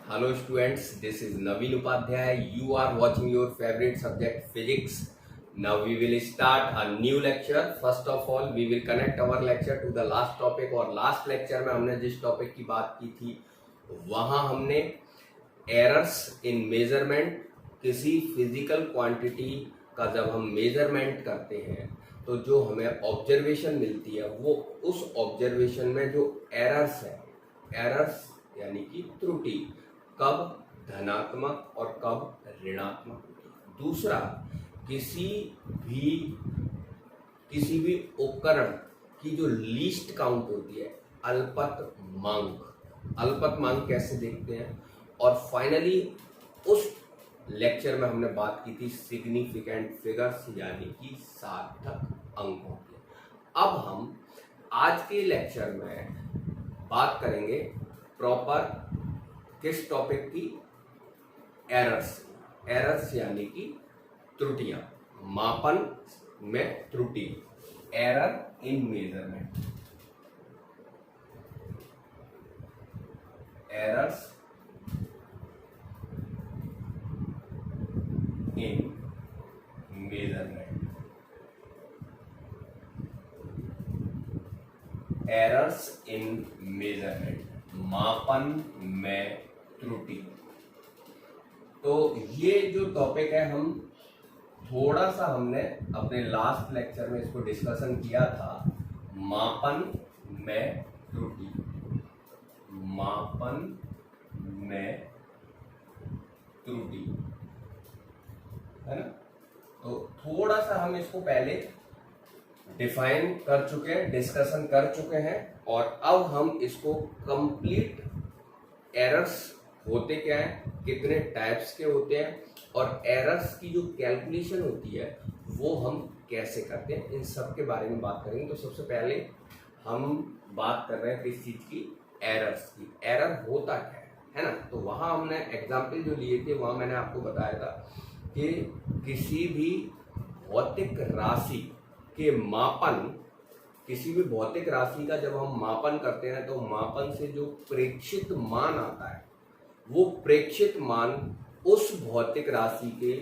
Hello students, this is Naveen Upadhyay. You are watching your favorite subject physics. Now we will start a new lecture. First of all, we will connect our lecture to the last topic और last lecture में हमने जिस topic की बात की थी वहाँ हमने एरर्स इन मेजरमेंट किसी फिजिकल क्वांटिटी का जब हम मेजरमेंट करते हैं तो जो हमें ऑब्जर्वेशन मिलती है वो उस ऑब्जर्वेशन में जो एरर्स है, एरर्स यानी कि त्रुटि कब धनात्मक और कब ऋणात्मक होगी। दूसरा, किसी भी उपकरण की जो लीस्ट काउंट होती है अल्पत मांग कैसे देखते हैं। और फाइनली उस लेक्चर में हमने बात की थी सिग्निफिकेंट फिगर्स यानी कि सार्थक अंकों की। अब हम आज के लेक्चर में बात करेंगे प्रॉपर किस टॉपिक की, एरर्स यानी कि त्रुटियां, मापन में त्रुटि, error in measurement, errors in measurement, errors in measurement, मापन में त्रुटि। तो ये जो टॉपिक है हम थोड़ा सा हमने अपने लास्ट लेक्चर में इसको डिस्कशन किया था, मापन में त्रुटि, मापन में त्रुटि, है ना। तो थोड़ा सा हम इसको पहले डिफाइन कर चुके हैं, डिस्कशन कर चुके हैं और अब हम इसको कंप्लीट एरर्स होते क्या है, कितने टाइप्स के होते हैं और एरर्स की जो कैलकुलेशन होती है वो हम कैसे करते हैं, इन सब के बारे में बात करेंगे। तो सबसे पहले हम बात कर रहे हैं किस चीज की, एरर्स की। एरर होता क्या है ना। तो वहां हमने एग्जाम्पल जो लिए थे वहां मैंने आपको बताया था कि किसी भी भौतिक राशि के मापन, किसी भी भौतिक राशि का जब हम मापन करते हैं तो मापन से जो प्रेक्षित मान आता है वो प्रेक्षित मान उस भौतिक राशि के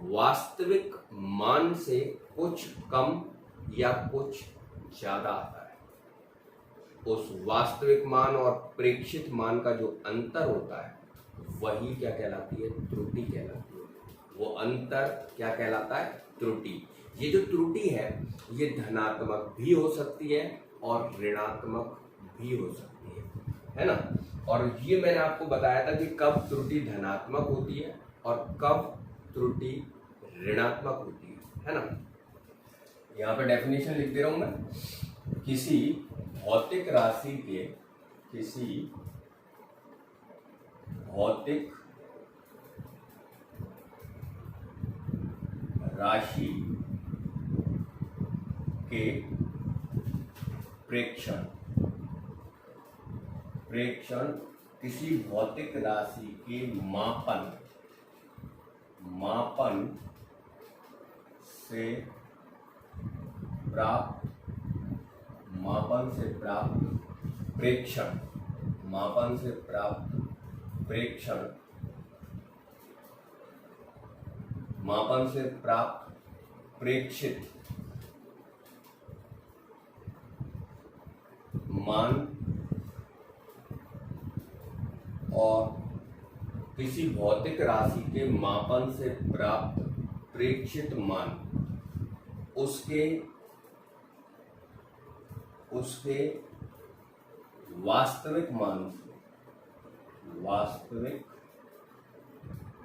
वास्तविक मान से कुछ कम या कुछ ज्यादा आता है। उस वास्तविक मान और प्रेक्षित मान का जो अंतर होता है वही क्या कहलाती है, त्रुटि कहलाती है। वो अंतर क्या कहलाता है, त्रुटि। ये जो त्रुटि है ये धनात्मक भी हो सकती है और ऋणात्मक भी हो सकती है ना। और ये मैंने आपको बताया था कि कब त्रुटि धनात्मक होती है और कब त्रुटि ऋणात्मक होती है ना। यहाँ पे डेफिनेशन लिख दे रहा हूं मैं। किसी भौतिक राशि के, किसी भौतिक राशि के प्रेक्षण, किसी भौतिक राशि के मापन से प्राप्त प्रेक्षण, मापन से प्राप्त प्रेक्षण, मापन से प्राप्त प्रेक्षित मान और किसी भौतिक राशि के मापन से प्राप्त प्रेक्षित मान उसके वास्तविक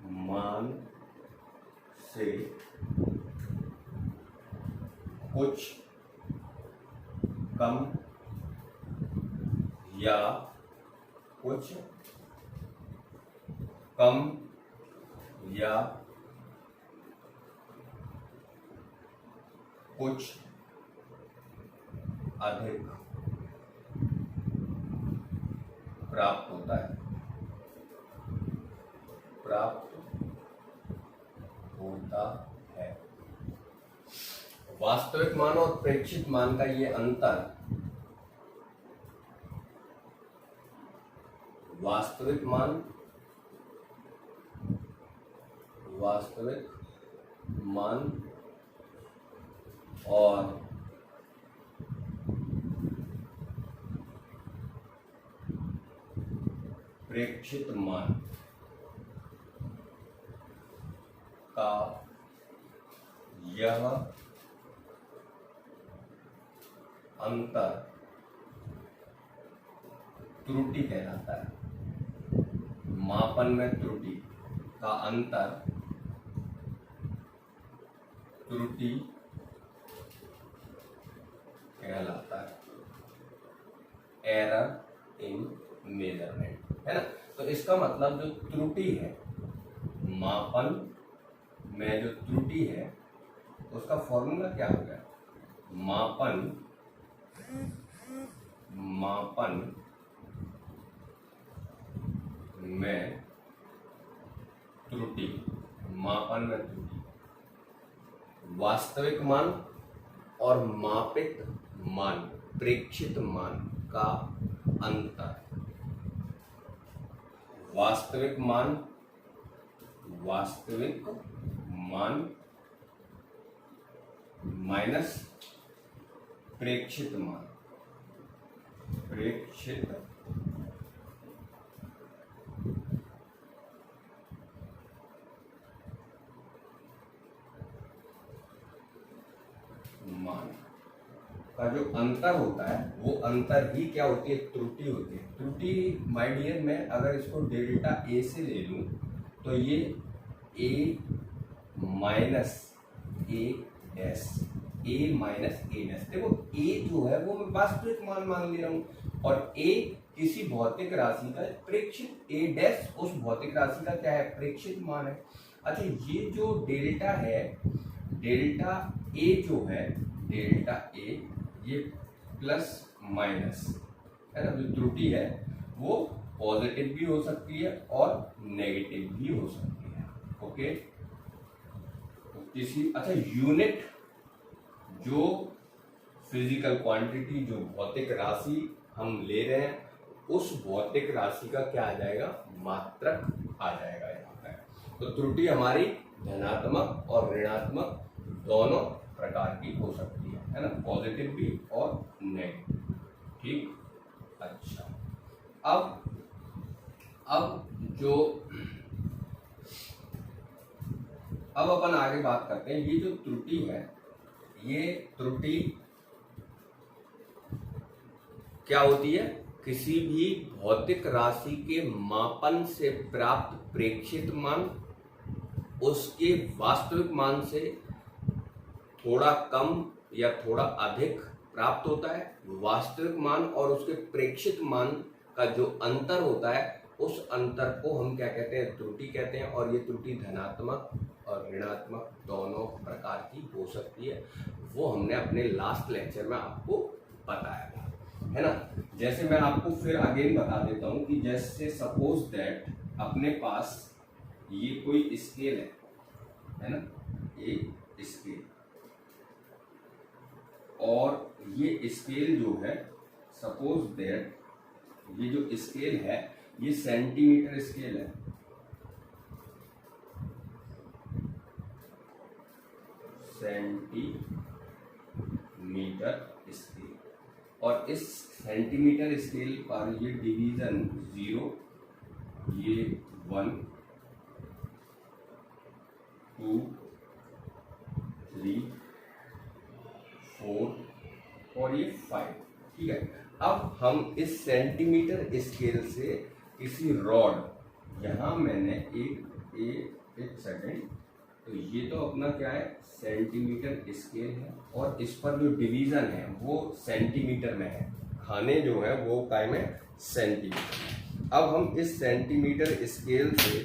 मान से कुछ कम या कुछ अधिक प्राप्त होता है, वास्तविक मान और प्रेक्षित मान का ये अंतर, वास्तविक मान वास्तविक मान और प्रेक्षित मान का यह अंतर त्रुटि कहलाता है। मापन में त्रुटि का अंतर त्रुटि कहलाता है, एरर इन मेजरमेंट, है ना। तो इसका मतलब जो त्रुटि है, मापन में जो त्रुटि है, उसका फॉर्मूला क्या हो गया? मापन में त्रुटि, मापन में त्रुटि, वास्तविक मान और मापित मान, प्रेक्षित मान का अंतर। वास्तविक मान माइनस प्रेक्षित मान, मान का जो अंतर होता है, वो अंतर ही क्या होती है? त्रुटि होती है। त्रुटि माय डियर, मैं अगर इसको डेल्टा ए से ले लूं तो ये ए माइनस ए डैश, ए माइनस ए डैश। देखो ए जो है वो मैं वास्तविक मान मान ले रहा हूँ और ए किसी भौतिक राशि का प्रेक्षित, ए डैश उस भौतिक राशि का क्या है? प्रेक्षित मान है। अच्छा, ये जो डेल्टा है, डेल्टा ए जो है, डेल्टा ए ये प्लस माइनस है ना, जो त्रुटि है वो पॉजिटिव भी हो सकती है और नेगेटिव भी हो सकती है। ओके, तो किसी अच्छा यूनिट, जो फिजिकल क्वांटिटी, जो भौतिक राशि हम ले रहे हैं, उस भौतिक राशि का क्या आ जाएगा? मात्रक आ जाएगा यहाँ पे। तो त्रुटि हमारी धनात्मक और ऋणात्मक दोनों प्रकार की हो सकती है ना, पॉजिटिव भी और नेगेटिव। ठीक, अच्छा, अब अपन आगे बात करते हैं। ये जो त्रुटि है, ये त्रुटि क्या होती है? किसी भी भौतिक राशि के मापन से प्राप्त प्रेक्षित मान उसके वास्तविक मान से थोड़ा कम या थोड़ा अधिक प्राप्त होता है। वास्तविक मान और उसके प्रेक्षित मान का जो अंतर होता है, उस अंतर को हम क्या कहते हैं? त्रुटि कहते हैं। और ये त्रुटि धनात्मक और ऋणात्मक दोनों प्रकार की हो सकती है। वो हमने अपने लास्ट लेक्चर में आपको बताया था, है ना। जैसे मैं आपको फिर अगेन बता देता हूँ कि जैसे सपोज दैट अपने पास ये कोई स्केल है ना, एक स्केल, और ये स्केल जो है, सपोज दैट ये जो स्केल है ये सेंटीमीटर स्केल है, सेंटीमीटर स्केल, और इस सेंटीमीटर स्केल पर ये डिवीजन 0, ये 1, 2, 3, 4 और ये 5। ठीक है, अब हम इस सेंटीमीटर स्केल से किसी रॉड, यहाँ मैंने एक सेकेंड, तो ये तो अपना क्या है? सेंटीमीटर स्केल है, और इस पर जो डिवीजन है वो सेंटीमीटर में है, खाने जो है वो काय में? सेंटीमीटर। अब हम इस सेंटीमीटर स्केल से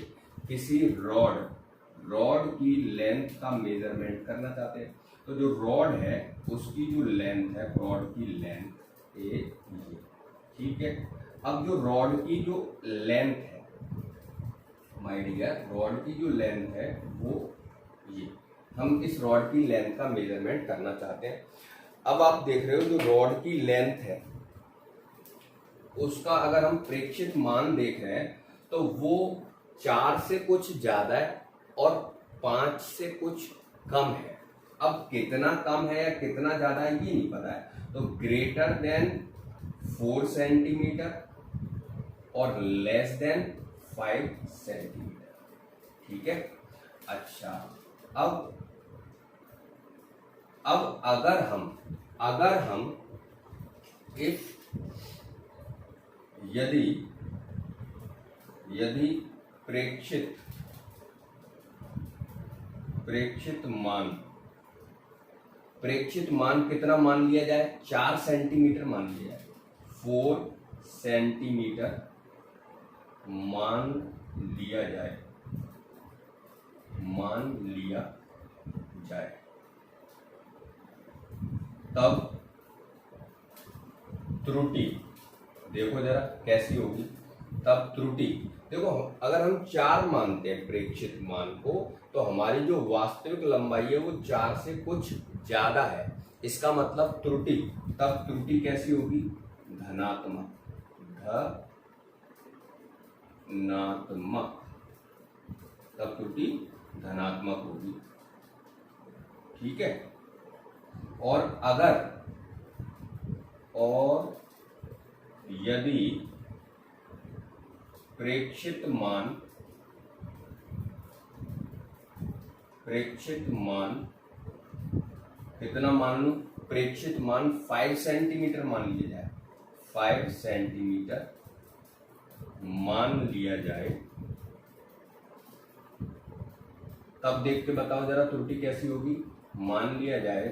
किसी रॉड की लेंथ का मेजरमेंट करना चाहते हैं। तो जो रॉड है उसकी जो लेंथ है, रॉड की लेंथ ये, ठीक है। अब जो रॉड की जो लेंथ है माय डियर, रॉड की जो लेंथ है वो ये, हम इस रॉड की लेंथ का मेजरमेंट करना चाहते हैं। अब आप देख रहे हो जो रॉड की लेंथ है उसका अगर हम प्रेक्षित मान देख रहे हैं तो वो 4 से कुछ ज्यादा है और 5 से कुछ कम है। अब कितना कम है या कितना ज्यादा है ये नहीं पता है, तो ग्रेटर देन 4 सेंटीमीटर और लेस देन 5 सेंटीमीटर। ठीक है। अच्छा, अब अगर हम इफ यदि प्रेक्षित मान कितना मान लिया जाए, 4 सेंटीमीटर मान लिया जाए, 4 सेंटीमीटर मान लिया जाए, तब त्रुटि देखो जरा कैसी होगी। तब त्रुटि देखो, अगर हम 4 मानते हैं प्रेक्षित मान को, तो हमारी जो वास्तविक लंबाई है वो 4 से कुछ ज्यादा है। इसका मतलब त्रुटि, तब त्रुटि कैसी होगी, धनात्मक, तब त्रुटि धनात्मक होगी। ठीक है। और यदि प्रेक्षित मान कितना मान लूं, प्रेक्षित मान 5 सेंटीमीटर मान लिया जाए, 5 सेंटीमीटर मान लिया जाए, तब देख के बताओ जरा त्रुटि कैसी होगी। मान लिया जाए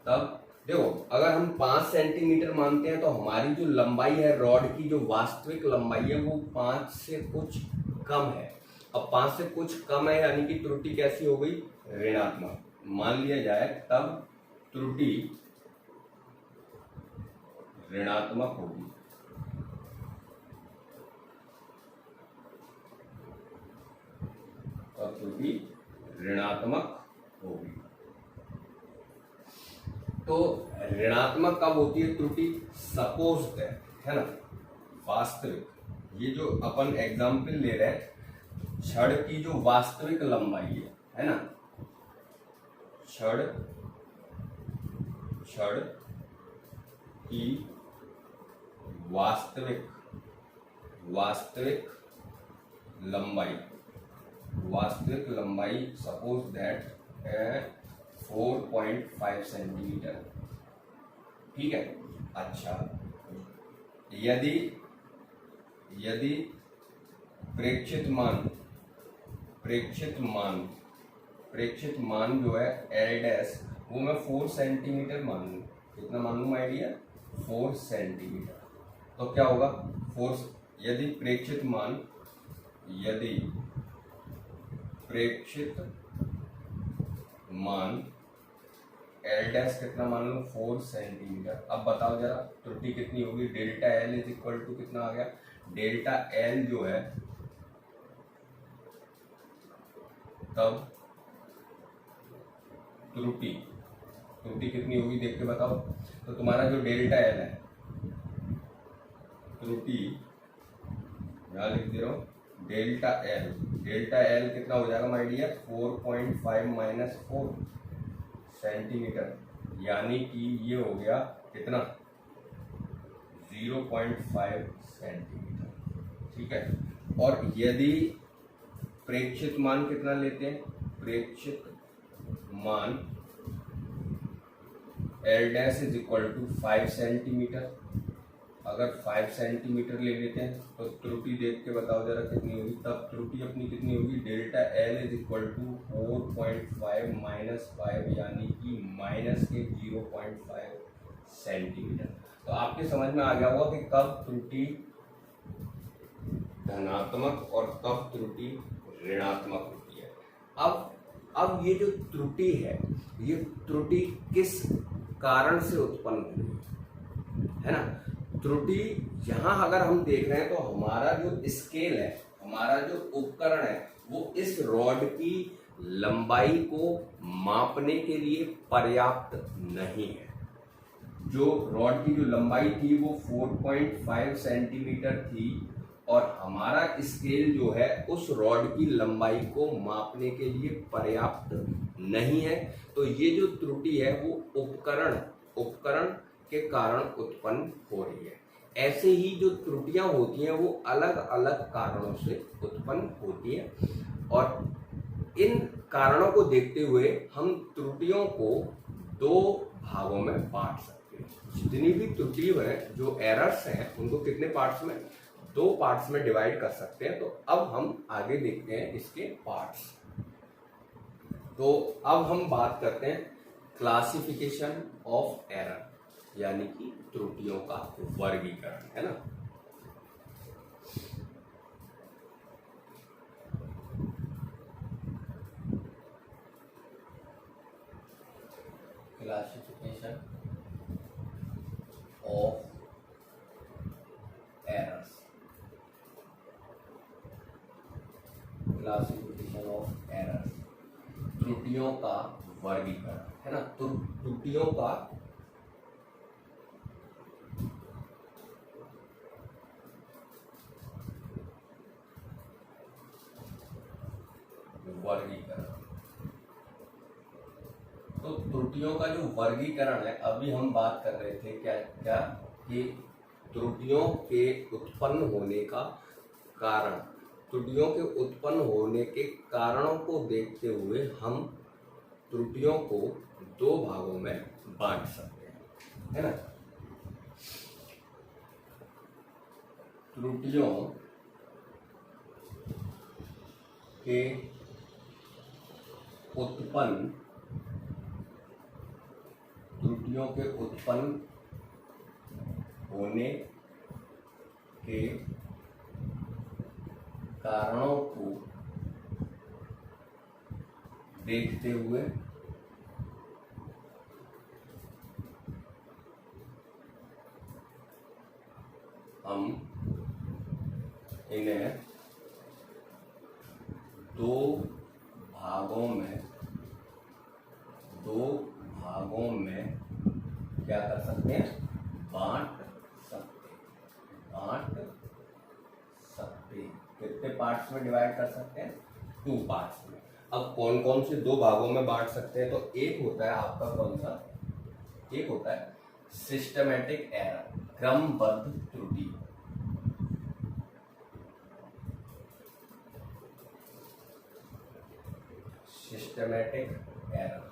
तब देखो, अगर हम 5 सेंटीमीटर मानते हैं तो हमारी जो लंबाई है रॉड की, जो वास्तविक लंबाई है वो 5 से कुछ कम है। अब 5 से कुछ कम है यानी कि त्रुटि कैसी हो गई, ऋणात्मक मान लिया जाए, तब त्रुटि ऋणात्मक होगी। तब त्रुटि ऋणात्मक होगी। तो ऋणात्मक कब होती है त्रुटि, सपोज्ड है ना, वास्तविक। ये जो अपन एग्जाम्पल ले रहे हैं, छड़ की जो वास्तविक लंबाई है ना, छड़ की वास्तविक लंबाई सपोज दैट 4.5 सेंटीमीटर। ठीक है। अच्छा, यदि प्रेक्षित मान जो है एल डैश, वो मैं 4 सेंटीमीटर मान लूँ, कितना मान लूँ माय डियर, 4 सेंटीमीटर, तो क्या होगा, 4 यदि प्रेक्षित मान एल डैश कितना मान लो, 4 सेंटीमीटर। अब बताओ जरा त्रुटि कितनी होगी, delta l is equal to कितना आ गया, डेल्टा एल जो है, तब त्रुटि कितनी होगी देख के बताओ। तो तुम्हारा जो डेल्टा एल है, त्रुटि यहां लिख दे रहा हूं, डेल्टा एल कितना हो जाएगा माय डियर, 4.5 माइनस 4 सेंटीमीटर, यानी कि ये हो गया कितना, 0.5 सेंटीमीटर। ठीक है। और यदि प्रेक्षित मान कितना लेते हैं, प्रेक्षित मान l dash is equal to 5 centimetre, अगर 5 सेंटीमीटर ले लेते हैं तो त्रुटि देख के बताओ जरा कितनी होगी। तब त्रुटि अपनी कितनी होगी, delta l is equal to 4.5 minus 5, यानी कि माइनस के 0.5 सेंटीमीटर। तो आपके समझ में आ गया होगा कि कब त्रुटि धनात्मक और कब त्रुटि ऋणात्मक होती है। अब ये जो त्रुटि है, ये त्रुटि किस कारण से उत्पन्न हुई है ना। त्रुटि यहाँ अगर हम देख रहे हैं तो हमारा जो स्केल है, हमारा जो उपकरण है, वो इस रॉड की लंबाई को मापने के लिए पर्याप्त नहीं है। जो रॉड की जो लंबाई थी वो 4.5 सेंटीमीटर थी और हमारा स्केल जो है उस रॉड की लंबाई को मापने के लिए पर्याप्त नहीं है। तो ये जो त्रुटि है वो उपकरण के कारण उत्पन्न हो रही है। ऐसे ही जो त्रुटियां होती हैं वो अलग अलग कारणों से उत्पन्न होती हैं और इन कारणों को देखते हुए हम त्रुटियों को दो भागों में बांट सकते हैं। जितनी भी त्रुटि है, जो एरर्स हैं, उनको कितने पार्ट्स में, दो पार्ट्स में डिवाइड कर सकते हैं। तो अब हम आगे देखते हैं इसके पार्ट्स। तो अब हम बात करते हैं क्लासिफिकेशन ऑफ एरर, यानी कि त्रुटियों का वर्गीकरण, है ना। Classification of errors, classification of errors, त्रुटियों का वर्गीकरण, है ना। त्रुटियों का वर्गीकरण। तो त्रुटियों का जो वर्गीकरण है, अभी हम बात कर रहे थे क्या कि त्रुटियों के उत्पन्न होने का कारण, त्रुटियों के उत्पन्न होने के कारणों को देखते हुए हम त्रुटियों को दो भागों में बांट सकते हैं, है ना। त्रुटियों के उत्पन्न होने के कारणों को देखते हुए हम इन्हें दो भागों में क्या कर सकते हैं, बांट सकते हैं। कितने पार्ट्स में डिवाइड कर सकते हैं, 2 पार्ट्स में। अब कौन कौन से दो भागों में बांट सकते हैं, तो एक होता है आपका कौन सा, एक होता है सिस्टमैटिक एरर, क्रमबद्ध त्रुटि। सिस्टमैटिक एरर,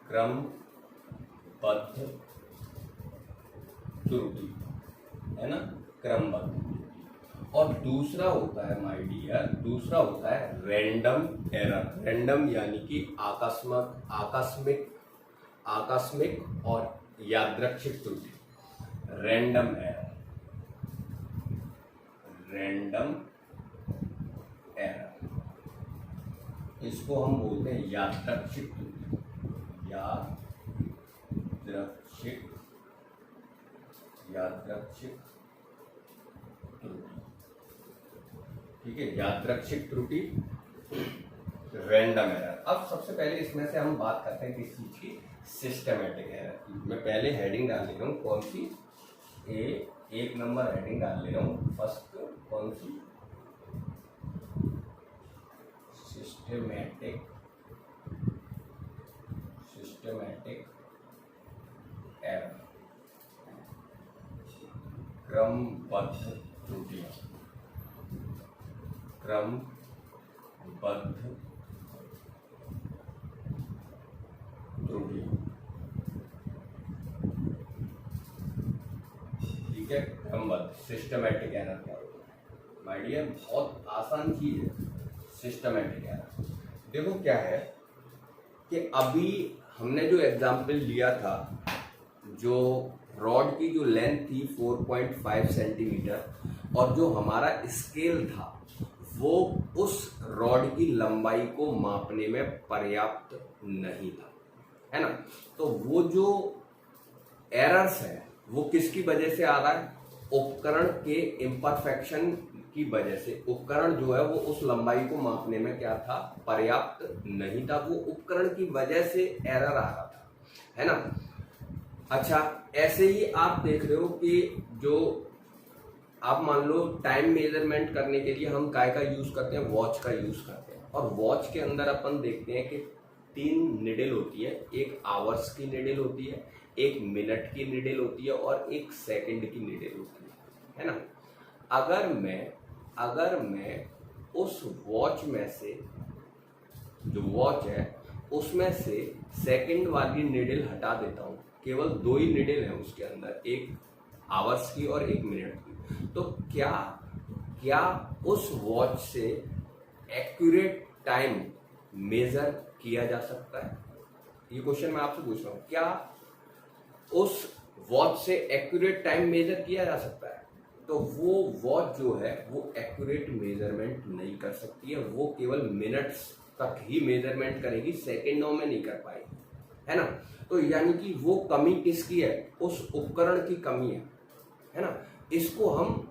क्रमबद्ध त्रुटि, है ना, क्रमबद्ध त्रुटि। और दूसरा होता है माय डियर, दूसरा होता है रैंडम एरर। रैंडम यानी कि आकस्मिक और यादृच्छिक त्रुटि, रैंडम एरर, इसको हम बोलते हैं यादृच्छिक त्रुटि, यादृच्छिक त्रुटि, ठीक है, यादृच्छिक त्रुटि, रैंडम एरर। अब सबसे पहले इसमें से हम बात करते हैं किस चीज की, सिस्टमैटिक एरर की। मैं पहले हेडिंग डाल ले रहा हूँ, कौन सी, एक नंबर हेडिंग डाल ले रहा हूँ, फर्स्ट कौन सी, सिस्टमैटिक एरर, क्रमबद्ध त्रुटियां, ठीक है, क्रमबद्ध। सिस्टमैटिक एरर क्या होता है माय डियर, बहुत आसान चीज है सिस्टमैटिक एरर। देखो क्या है कि अभी हमने जो एग्जाम्पल लिया था, जो रॉड की जो लेंथ थी 4.5 सेंटीमीटर और जो हमारा स्केल था वो उस रॉड की लंबाई को मापने में पर्याप्त नहीं था, है ना। तो वो जो एरर्स है वो किसकी वजह से आ रहा है, उपकरण के इम्परफेक्शन की वजह से, उपकरण जो है वो उस लंबाई को मापने में क्या था, पर्याप्त नहीं था, वो उपकरण की वजह से एरर आ रहा था, है ना। अच्छा, ऐसे ही आप देख रहे हो कि जो आप मान लो टाइम मेजरमेंट करने के लिए हम काय का यूज करते हैं, वॉच का यूज करते हैं, और वॉच के अंदर अपन देखते हैं कि 3 निडल होती है, एक आवर्स की निडल होती है, एक मिनट की निडल होती है और एक सेकंड की निडल होती है ना। अगर मैं उस वॉच में से, जो वॉच है उसमें से सेकंड वाली निडल हटा देता हूं, केवल 2 ही निडल है उसके अंदर, एक आवर्स की और एक मिनट की, तो क्या उस वॉच से एक्यूरेट टाइम मेजर किया जा सकता है? ये क्वेश्चन मैं आपसे पूछ रहा हूं, क्या उस वॉच से एक्यूरेट टाइम मेजर किया जा सकता है? तो वो वॉच जो है वो एक्यूरेट मेजरमेंट नहीं कर सकती है, वो केवल मिनट्स तक ही मेजरमेंट करेगी, सेकेंडों में नहीं कर पाएगी, है ना। तो यानी कि वो कमी किसकी है, उस उपकरण की कमी है ना। इसको हम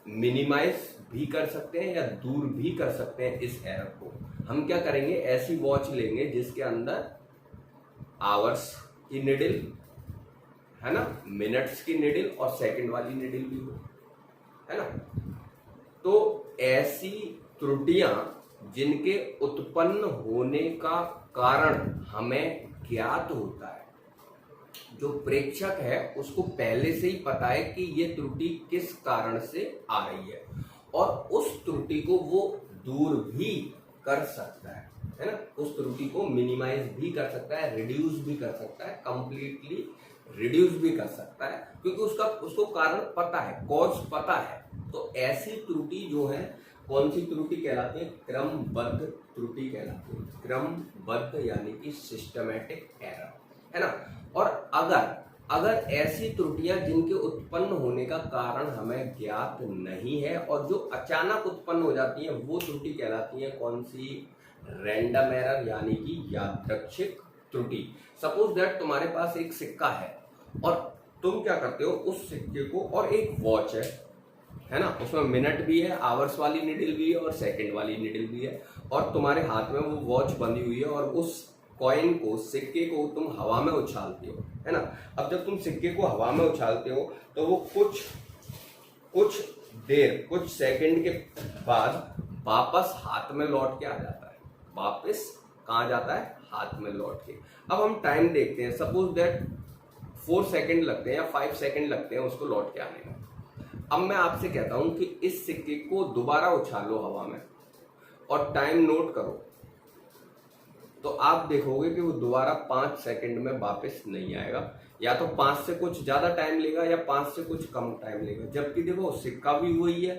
मिनिमाइज भी कर सकते हैं या दूर भी कर सकते हैं इस एरर को। हम क्या करेंगे, ऐसी वॉच लेंगे जिसके अंदर आवर्स की निडल, है ना, मिनट्स की निडल और सेकंड वाली निडल भी हो, है ना। तो ऐसी त्रुटियां जिनके उत्पन्न होने का कारण हमें ज्ञात होता है, जो प्रेक्षक है उसको पहले से ही पता है कि ये त्रुटि किस कारण से आ रही है, और उस त्रुटि को वो दूर भी कर सकता है ना, उस त्रुटि को मिनिमाइज भी कर सकता है, रिड्यूस भी कर सकता है, कंप्लीटली रिड्यूस भी कर सकता है, क्योंकि उसको कारण पता है, कॉज पता है। तो ऐसी त्रुटि जो है, कौन सी त्रुटि कहलाती है, क्रमबद्ध त्रुटि कहलाती है, क्रमबद्ध यानी कि सिस्टमैटिक एरर, है ना। और अगर ऐसी त्रुटियां जिनके उत्पन्न होने का कारण हमें ज्ञात नहीं है और जो अचानक उत्पन्न हो जाती है, वो त्रुटि कहलाती है कौन सी, रैंडम एरर यानी कि यादृच्छिक त्रुटि। सपोज दैट तुम्हारे पास एक सिक्का है और तुम क्या करते हो, उस सिक्के को, और एक वॉच है ना, उसमें मिनट भी है, आवर्स वाली निडल भी है और सेकंड वाली निडल भी है, और तुम्हारे हाथ में वो वॉच बंधी हुई है, और उस कॉइन को, सिक्के को तुम हवा में उछालते हो, है ना। अब जब तुम सिक्के को हवा में उछालते हो तो वो कुछ देर, कुछ सेकंड के बाद वापस हाथ में लौट के आ जाता है, वापस कहाँ जाता है, हाथ में लौट के। अब हम टाइम देखते हैं, सपोज दैट 4 सेकंड लगते हैं या 5 सेकंड लगते हैं उसको लौट के आने में। अब मैं आपसे कहता हूं कि इस सिक्के को दोबारा उछालो हवा में और टाइम नोट करो, तो आप देखोगे कि वो दोबारा 5 सेकंड में वापस नहीं आएगा, या तो 5 से कुछ ज्यादा टाइम लेगा या 5 से कुछ कम टाइम लेगा। जबकि देखो सिक्का भी वही है,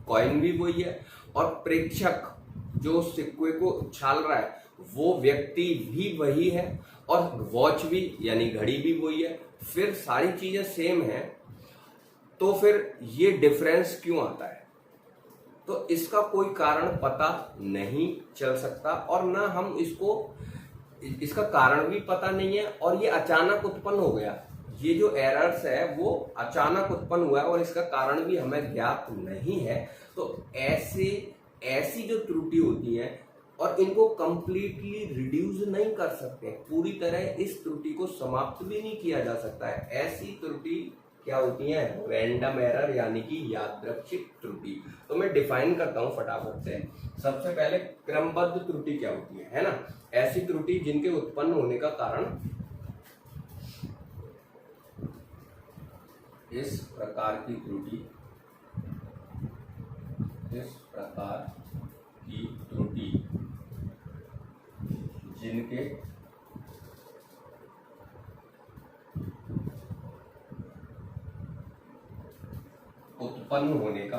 कॉइन भी वही है, और प्रेक्षक जो सिक्के को उछाल रहा है वो व्यक्ति भी वही है, और वॉच भी यानी घड़ी भी वही है, फिर सारी चीजें सेम है, तो फिर ये डिफरेंस क्यों आता है? तो इसका कोई कारण पता नहीं चल सकता, और ना हम इसका कारण भी पता नहीं है, और ये अचानक उत्पन्न हो गया। ये जो एरर्स है वो अचानक उत्पन्न हुआ है और इसका कारण भी हमें ज्ञात नहीं है। तो ऐसी जो त्रुटि होती है, और इनको कंप्लीटली रिड्यूस नहीं कर सकते, पूरी तरह इस त्रुटि को समाप्त भी नहीं किया जा सकता है। ऐसी त्रुटि क्या होती है, रैंडम एरर यानी कि यादृच्छिक त्रुटि। तो मैं डिफाइन करता हूं फटाफट से। सबसे पहले क्रमबद्ध त्रुटि क्या होती है ना, ऐसी त्रुटि जिनके उत्पन्न होने का कारण इस प्रकार की त्रुटि, जिनके उत्पन्न होने का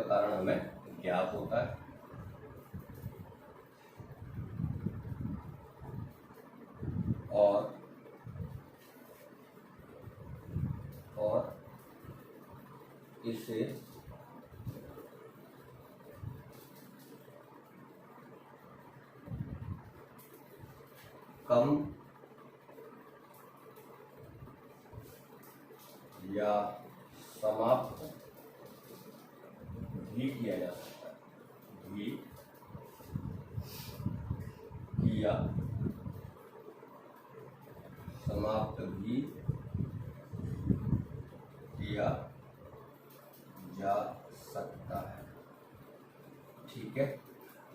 कारण हमें ज्ञात होता है, और इसे कम या समाप्त भी किया जा सकता है, भी किया समाप्त भी किया जा सकता है। ठीक है।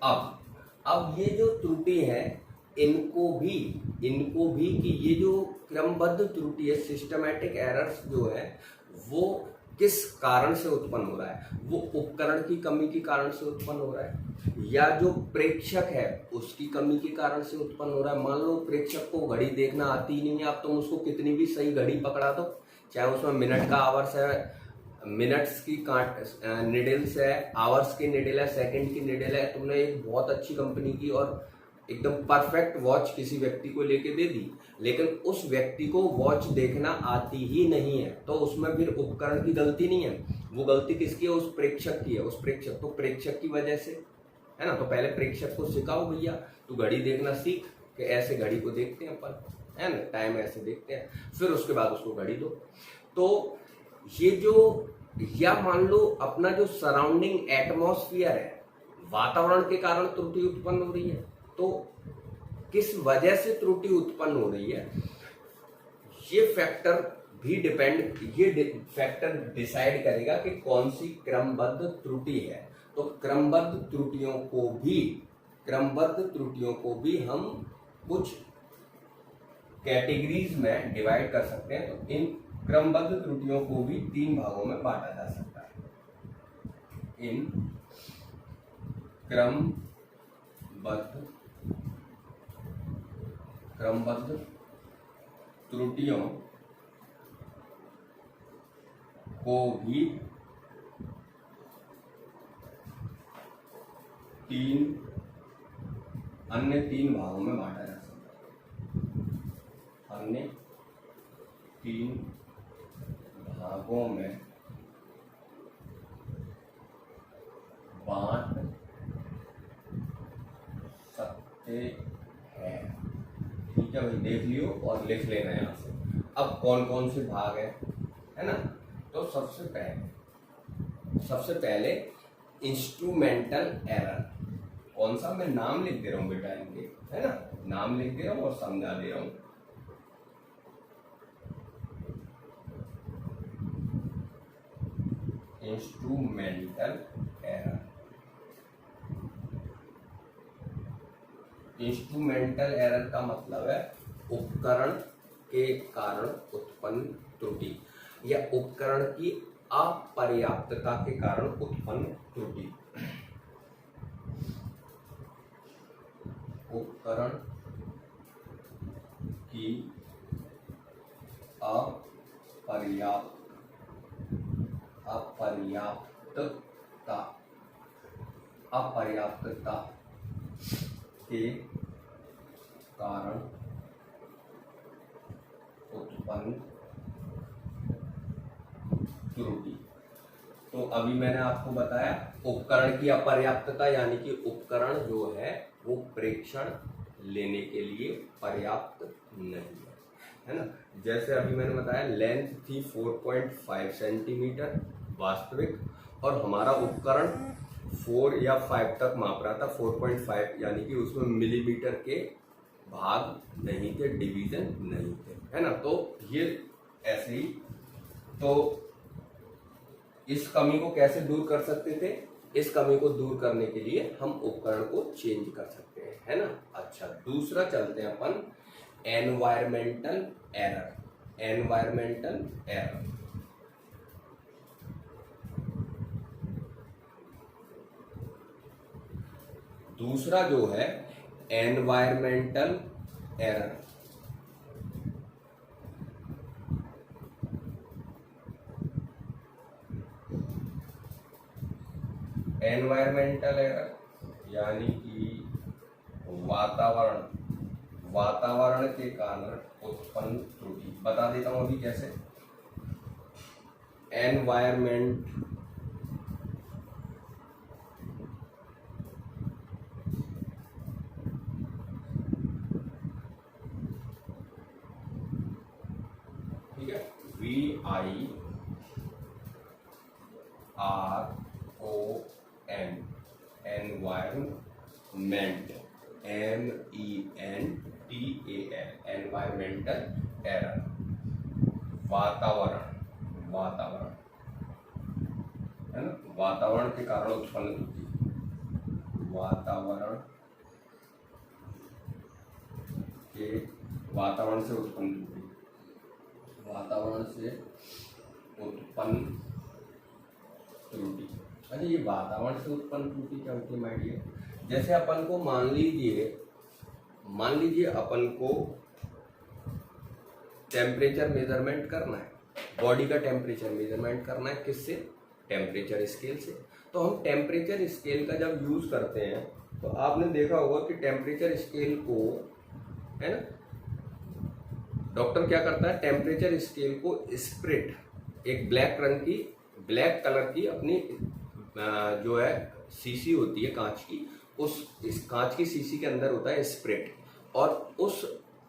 अब ये जो त्रुटि है इनको भी कि ये जो क्रमबद्ध त्रुटि है, सिस्टमैटिक एरर्स जो है वो किस कारण से उत्पन्न हो रहा है, वो उपकरण की कमी के कारण से उत्पन्न हो रहा है या जो प्रेक्षक है उसकी कमी के कारण से उत्पन्न हो रहा है। मान लो प्रेक्षक को घड़ी देखना आती ही नहीं है, अब तुम उसको कितनी भी सही घड़ी पकड़ा दो, चाहे उसमें मिनट का आवर्स है, मिनट्स की निडल्स है, आवर्स की निडल है, सेकंड की निडल है, तुमने एक बहुत अच्छी कंपनी की और एकदम परफेक्ट वॉच किसी व्यक्ति को लेके दे दी, लेकिन उस व्यक्ति को वॉच देखना आती ही नहीं है, तो उसमें फिर उपकरण की गलती नहीं है, वो गलती किसकी है, उस प्रेक्षक की है। उस प्रेक्षक तो प्रेक्षक की वजह से है ना। तो पहले प्रेक्षक को सिखाओ, भैया तू घड़ी देखना सीख कि ऐसे घड़ी को देखते हैं अपन, है ना, टाइम ऐसे देखते हैं, फिर उसके बाद उसको घड़ी दो। तो ये जो, या मान लो अपना जो सराउंडिंग एटमॉस्फेयर है, वातावरण के कारण त्रुटि उत्पन्न हो रही है, तो किस वजह से त्रुटि उत्पन्न हो रही है, ये फैक्टर भी ये फैक्टर डिसाइड करेगा कि कौन सी क्रमबद्ध त्रुटि है। तो क्रमबद्ध त्रुटियों को भी हम कुछ कैटेगरीज में डिवाइड कर सकते हैं। तो इन क्रमबद्ध त्रुटियों को भी 3 भागों में बांटा जा सकता है। इन क्रमबद्ध त्रुटियों को भी 3 भागों में बांटा जा सकता है। अन्य 3 भागों में बांट सकते हैं। ठीक है भाई, देख लियो और लिख लेना यहाँ से। अब कौन कौन से भाग है ना। तो सबसे पहले इंस्ट्रूमेंटल एरर। कौन सा, मैं नाम लिख दे रहा हूँ बेटा इनके, है ना, नाम लिख दे रहा हूँ और समझा दे रहा हूँ। Instrumental error. इंस्ट्रूमेंटल एरर का मतलब है उपकरण के कारण उत्पन्न त्रुटि या उपकरण की अपर्याप्तता के कारण उत्पन्न त्रुटि। उपकरण की अपर्याप्तता के कारण उत्पन्न त्रुटि। तो अभी मैंने आपको बताया उपकरण की अपर्याप्तता यानी कि उपकरण जो है वो प्रेक्षण लेने के लिए पर्याप्त नहीं है ना। जैसे अभी मैंने बताया लेंथ थी 4.5 सेंटीमीटर वास्तविक, और हमारा उपकरण 4 या 5 तक माप रहा था। 4.5 यानी कि उसमें मिलीमीटर के भाग नहीं थे, डिवीजन नहीं थे, है ना। तो ये ऐसे ही, तो इस कमी को कैसे दूर कर सकते थे, इस कमी को दूर करने के लिए हम उपकरण को चेंज कर सकते हैं, है ना। अच्छा, दूसरा चलते हैं अपन एनवायरमेंटल एरर। एनवायरमेंटल एरर दूसरा जो है एनवायरमेंटल एरर। एनवायरमेंटल एरर यानी कि वातावरण के कारण उत्पन्न त्रुटि। बता देता हूं अभी कैसे। Environment RON, environment, MENTAL, environmental error, वातावरण है ना, वातावरण के कारण उत्पन्न त्रुटि, वातावरण से उत्पन्न त्रुटि, अच्छा ये वातावरण से उत्पन्न त्रुटि क्या होती है माय डियर? जैसे अपन को मान लीजिए अपन को टेम्परेचर मेजरमेंट करना है, बॉडी का टेम्परेचर मेजरमेंट करना है, किससे? टेम्परेचर स्केल से। तो हम टेम्परेचर स्केल का जब यूज करते हैं तो आपने देखा होगा कि टेम्परेचर स्केल को, है ना, डॉक्टर क्या करता है, टेम्परेचर स्केल को स्प्रिट, एक ब्लैक कलर की अपनी जो है शीशी होती है कांच की, इस कांच की शीशी के अंदर होता है स्प्रिट, और उस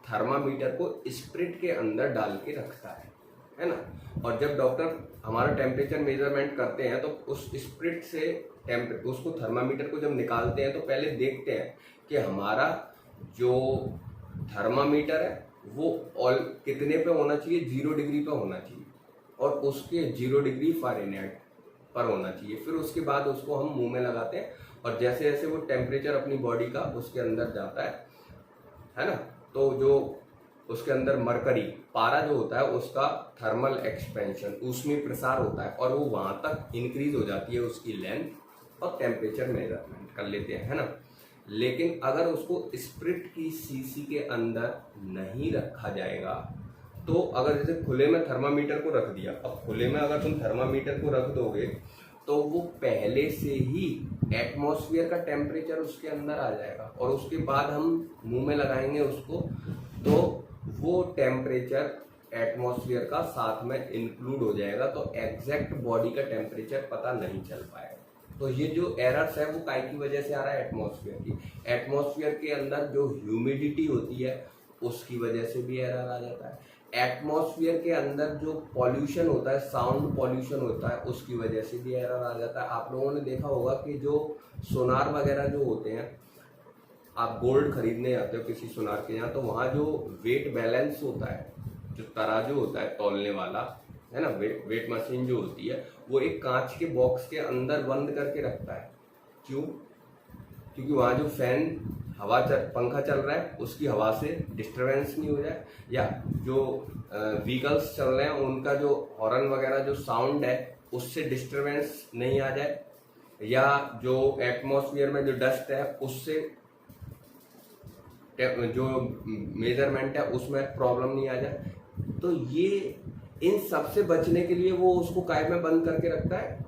थर्मामीटर को स्प्रिट के अंदर डाल के रखता है ना। और जब डॉक्टर हमारा टेम्परेचर मेजरमेंट करते हैं तो उस स्प्रिट से उसको थर्मामीटर को जब निकालते हैं तो पहले देखते हैं कि हमारा जो थर्मामीटर है वो ऑल कितने पे होना चाहिए, 0 डिग्री पे होना चाहिए, और उसके 0 डिग्री फ़ारेनहाइट पर होना चाहिए। फिर उसके बाद उसको हम मुंह में लगाते हैं, और जैसे जैसे वो टेम्परेचर अपनी बॉडी का उसके अंदर जाता है ना, तो जो उसके अंदर मरकरी पारा जो होता है उसका थर्मल एक्सपेंशन, ऊष्मीय प्रसार होता है, और वो वहां तक इंक्रीज हो जाती है उसकी लेंथ, और टेम्परेचर मेजरमेंट कर लेते हैं, है ना। लेकिन अगर उसको स्प्रिट की शीशी के अंदर नहीं रखा जाएगा, तो अगर जैसे खुले में थर्मामीटर को रख दिया, अब खुले में अगर तुम थर्मामीटर को रख दोगे तो वो पहले से ही एटमॉस्फेयर का टेम्परेचर उसके अंदर आ जाएगा, और उसके बाद हम मुंह में लगाएंगे उसको, तो वो टेम्परेचर एटमॉस्फेयर का साथ में इंक्लूड हो जाएगा, तो एग्जैक्ट बॉडी का टेम्परेचर पता नहीं चल पाएगा। तो ये जो एरर्स है वो काय की वजह से आ रहा है, एटमॉस्फेयर की। एटमॉस्फेयर के अंदर जो ह्यूमिडिटी होती है उसकी वजह से भी एरर आ जाता है। एटमॉस्फेयर के अंदर जो पॉल्यूशन होता है, साउंड पॉल्यूशन होता है, उसकी वजह से भी एरर आ जाता है। आप लोगों ने देखा होगा कि जो सोनार वगैरह जो होते हैं, आप गोल्ड खरीदने जाते हो किसी सोनार के यहाँ, तो वहाँ जो वेट बैलेंस होता है, जो तराजू होता है तौलने वाला, है ना, वेट मशीन जो होती है, वो एक कांच के बॉक्स के अंदर बंद करके रखता है। क्यों? क्योंकि वहाँ जो फैन पंखा चल रहा है उसकी हवा से डिस्टरबेंस नहीं हो जाए, या जो व्हीकल्स चल रहे हैं उनका जो हॉर्न वगैरह जो साउंड है उससे डिस्टरबेंस नहीं आ जाए, या जो एटमॉस्फेयर में जो डस्ट है उससे जो मेजरमेंट है उसमें प्रॉब्लम नहीं आ जाए। तो ये इन सब से बचने के लिए वो उसको काय में बंद करके रखता है,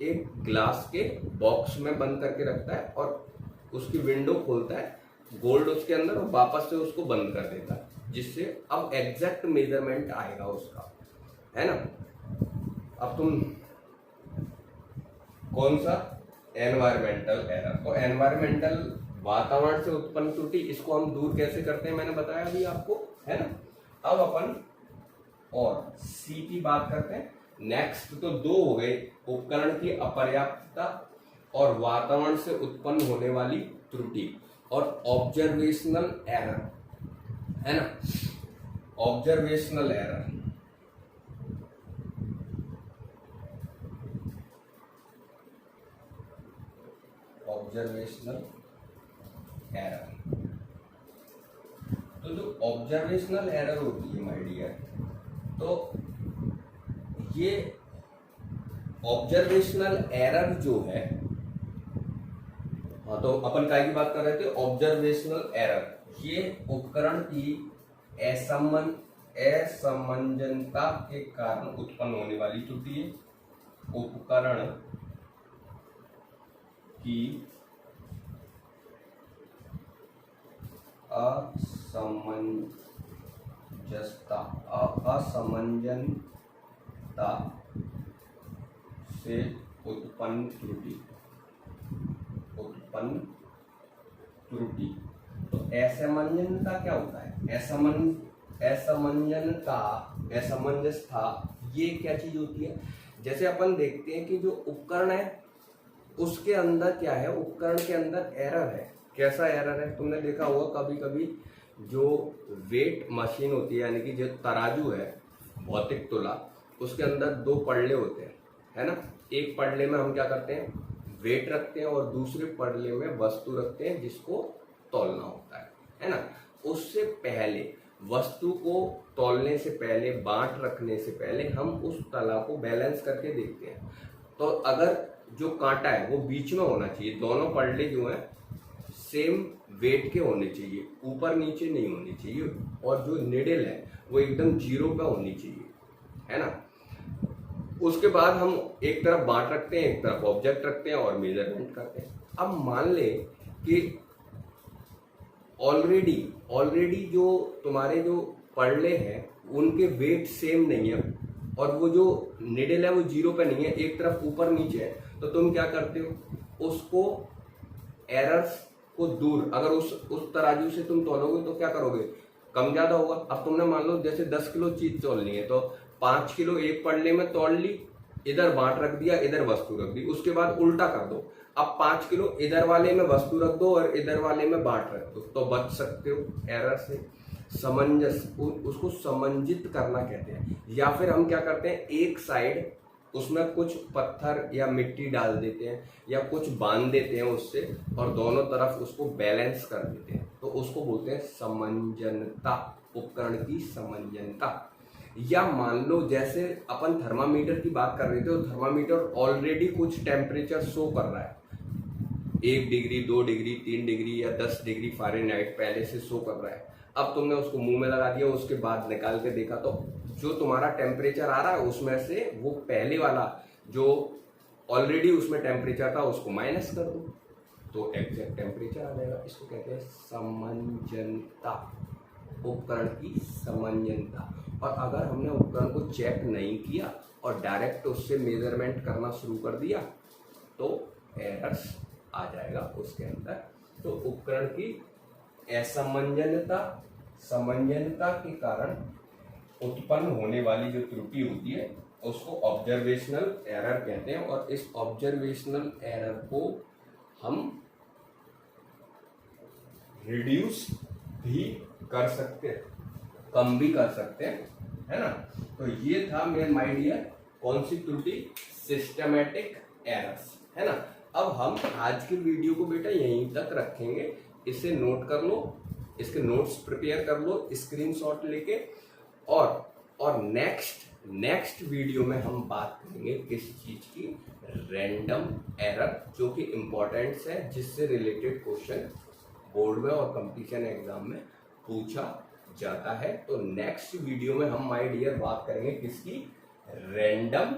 एक ग्लास के बॉक्स में बंद करके रखता है, और उसकी विंडो खोलता है गोल्ड उसके अंदर, और वापस से उसको बंद कर देता है, जिससे अब एग्जैक्ट मेजरमेंट आएगा उसका, है ना। अब तुम कौन सा? Environmental error. तो एनवायरमेंटल वातावरण से उत्पन्न त्रुटि, इसको हम दूर कैसे करते हैं मैंने बताया अभी आपको, है ना। अब अपन और सी की बात करते हैं। नेक्स्ट तो 2 हो गए, उपकरण की अपर्याप्तता और वातावरण से उत्पन्न होने वाली त्रुटि, और ऑब्जर्वेशनल एरर, है ना। Observational error, observational error. तो जो ऑब्जर्वेशनल एरर होती है माय डियर, तो ये ऑब्जर्वेशनल एरर जो है, हाँ, तो अपन काय की बात कर रहे थे, ऑब्जर्वेशनल एरर। ये उपकरण की असमंजसता के कारण उत्पन्न होने वाली त्रुटि है। उपकरण की असमंजसता से उत्पन्न त्रुटि। तो असमंजसता क्या होता है? असमंजसता, ये क्या चीज होती है? जैसे अपन देखते हैं कि जो उपकरण है उसके अंदर क्या है, उपकरण के अंदर एरर है। कैसा एरर है, तुमने देखा होगा कभी कभी जो वेट मशीन होती है, यानी कि जो तराजू है भौतिक तुला, उसके अंदर दो पड़ले होते हैं, है ना। एक पड़ले में हम क्या करते हैं, वेट रखते हैं, और दूसरे पड़ले में वस्तु रखते हैं जिसको तौलना होता है ना। उससे पहले, वस्तु को तौलने से पहले, बांट रखने से पहले हम उस तला को बैलेंस करके देखते हैं। तो अगर जो कांटा है वो बीच में होना चाहिए, दोनों पड़ले जो हैं सेम वेट के होने चाहिए, ऊपर नीचे नहीं होनी चाहिए, और जो निडल है वो एकदम जीरो पे होनी चाहिए, है ना। उसके बाद हम एक तरफ बांट रखते हैं, एक तरफ ऑब्जेक्ट रखते हैं और मेजरमेंट करते हैं। अब मान ले कि ऑलरेडी जो तुम्हारे जो पड़ले हैं उनके वेट सेम नहीं है, और वो जो निडल है वो जीरो पे नहीं है, एक तरफ ऊपर नीचे है, तो तुम क्या करते हो, उसको एरर्स को दूर, अगर उस तराजू से तुम तोलोगे तो क्या करोगे, कम ज्यादा होगा। अब तुमने मान लो जैसे 10 किलो चीज तोलनी है, तो 5 किलो एक पड़ले में तोल ली, इधर बांट रख दिया, इधर वस्तु रख दी। उसके बाद उल्टा कर दो, अब 5 किलो इधर वाले में वस्तु रख दो और इधर वाले में बांट रख दो, तो बच सकते हो एरर से। उसको समंजित करना कहते हैं। या फिर हम क्या करते हैं, एक साइड उसमें कुछ पत्थर या मिट्टी डाल देते हैं या कुछ बांध देते हैं उससे, और दोनों तरफ उसको बैलेंस कर देते हैं, तो उसको बोलते हैं समंजनता, उपकरण की समंजनता। या मान लो जैसे अपन थर्मामीटर की बात कर रहे थे, तो थर्मामीटर ऑलरेडी कुछ टेम्परेचर शो कर रहा है, 1 डिग्री 2 डिग्री 3 डिग्री या 10 डिग्री फ़ारेनहाइट पहले से शो कर रहा है। अब तुमने उसको मुंह में लगा दिया, उसके बाद निकाल के देखा, तो जो तुम्हारा टेम्परेचर आ रहा है उसमें से वो पहले वाला जो ऑलरेडी उसमें टेम्परेचर था उसको माइनस कर दो, तो एग्जैक्ट टेम्परेचर आ जाएगा। इसको कहते हैं समंजनता, उपकरण की समंजनता। और अगर हमने उपकरण को चेक नहीं किया और डायरेक्ट उससे मेजरमेंट करना शुरू कर दिया तो एरर्स आ जाएगा उसके अंदर। तो उपकरण की असमंजनता, समंजनता के कारण उत्पन्न होने वाली जो त्रुटि होती है उसको ऑब्जर्वेशनल एरर कहते हैं। और इस ऑब्जर्वेशनल एरर को हम रिड्यूस भी कर सकते हैं, कम भी कर सकते हैं, है ना। तो ये था मेरे माय डियर कौन सी त्रुटि, सिस्टमैटिक एरर्स, है ना। अब हम आज की वीडियो को बेटा यहीं तक रखेंगे, इसे नोट कर लो, इसके नोट्स प्रिपेयर कर लो स्क्रीनशॉट लेके, और नेक्स्ट वीडियो में हम बात करेंगे किस चीज की, रैंडम एरर, जो कि इंपॉर्टेंट है, जिससे रिलेटेड क्वेश्चन बोर्ड में और कंपटीशन एग्जाम में पूछा जाता है। तो नेक्स्ट वीडियो में हम माय डियर बात करेंगे किसकी, रैंडम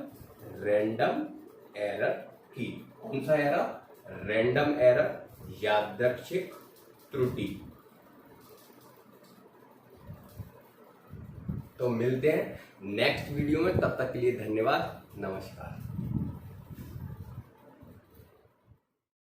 एरर की। कौन सा एरर, रैंडम एरर, यादृच्छिक त्रुटि। तो मिलते हैं नेक्स्ट वीडियो में, तब तक के लिए धन्यवाद, नमस्कार।